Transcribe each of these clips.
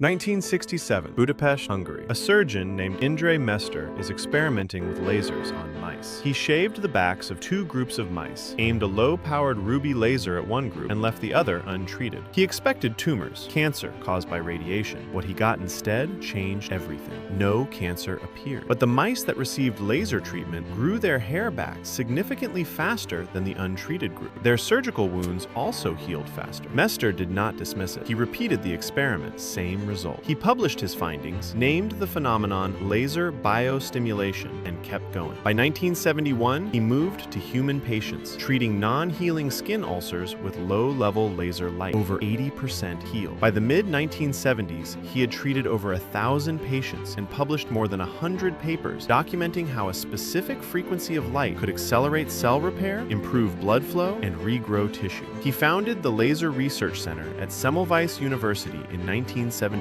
1967, Budapest, Hungary. A surgeon named Indre Mester is experimenting with lasers on mice. He shaved the backs of two groups of mice, aimed a low-powered ruby laser at one group, and left the other untreated. He expected tumors, cancer caused by radiation. What he got instead changed everything. No cancer appeared. But the mice that received laser treatment grew their hair back significantly faster than the untreated group. Their surgical wounds also healed faster. Mester did not dismiss it. He repeated the experiment, same result. He published his findings, named the phenomenon laser biostimulation, and kept going. By 1971, he moved to human patients, treating non-healing skin ulcers with low-level laser light. Over 80% healed. By the mid-1970s, he had treated over 1,000 patients and published more than 100 papers documenting how a specific frequency of light could accelerate cell repair, improve blood flow, and regrow tissue. He founded the Laser Research Center at Semmelweis University in 1974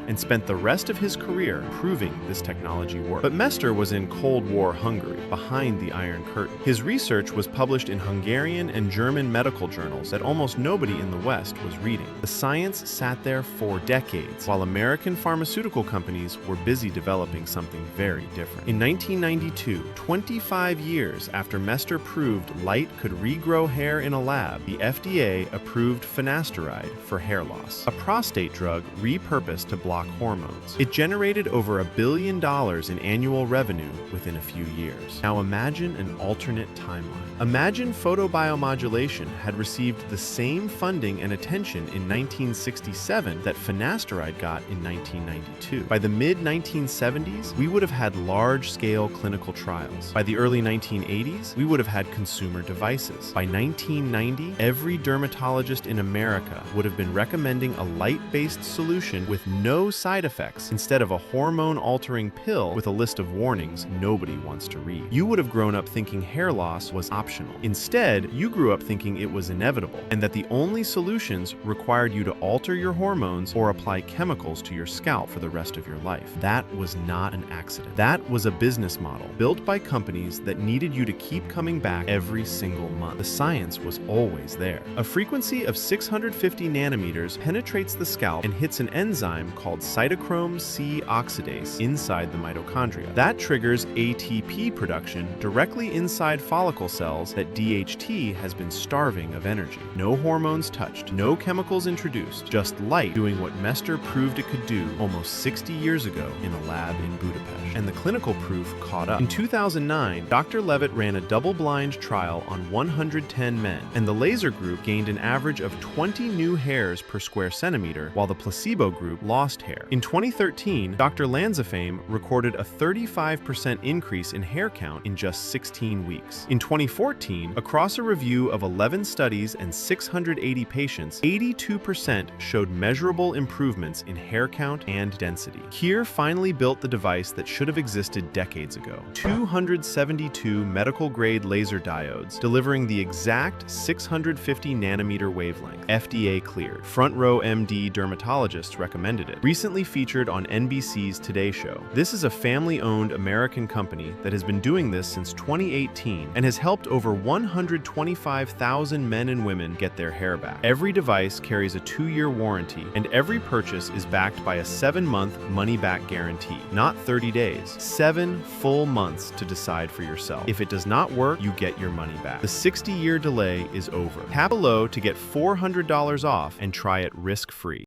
and spent the rest of his career proving this technology worked. But Mester was in Cold War Hungary, behind the Iron Curtain. His research was published in Hungarian and German medical journals that almost nobody in the West was reading. The science sat there for decades, while American pharmaceutical companies were busy developing something very different. In 1992, 25 years after Mester proved light could regrow hair in a lab, the FDA approved finasteride for hair loss, a prostate drug repurposed to block hormones. It generated over $1 billion in annual revenue within a few years. Now imagine an alternate timeline. Imagine photobiomodulation had received the same funding and attention in 1967 that finasteride got in 1992. By the mid-1970s, we would have had large-scale clinical trials. By the early 1980s, we would have had consumer devices. By 1990, every dermatologist in America would have been recommending a light-based solution with no side effects instead of a hormone-altering pill with a list of warnings nobody wants to read. You would have grown up thinking hair loss was optional. Instead, you grew up thinking it was inevitable and that the only solutions required you to alter your hormones or apply chemicals to your scalp for the rest of your life. That was not an accident. That was a business model built by companies that needed you to keep coming back every single month. The science was always there. A frequency of 650 nanometers penetrates the scalp and hits an enzyme called cytochrome C oxidase inside the mitochondria. That triggers ATP production directly inside follicle cells that DHT has been starving of energy. No hormones touched, no chemicals introduced, just light doing what Mester proved it could do almost 60 years ago in a lab in Budapest. And the clinical proof caught up. In 2009, Dr. Levitt ran a double-blind trial on 110 men, and the laser group gained an average of 20 new hairs per square centimeter, while the placebo group lost hair. In 2013, Dr. Lanzafame recorded a 35% increase in hair count in just 16 weeks. In 2014, across a review of 11 studies and 680 patients, 82% showed measurable improvements in hair count and density. Kier finally built the device that should have existed decades ago. 272 medical-grade laser diodes delivering the exact 650 nanometer wavelength. FDA cleared. Front Row MD dermatologists recommended it. Recently featured on NBC's Today Show. This is a family-owned American company that has been doing this since 2018 and has helped over 125,000 men and women get their hair back. Every device carries a 2-year warranty, and every purchase is backed by a 7-month money-back guarantee. Not 30 days, 7 full months to decide for yourself. If it does not work, you get your money back. The 60-year delay is over. Tap below to get $400 off and try it risk-free.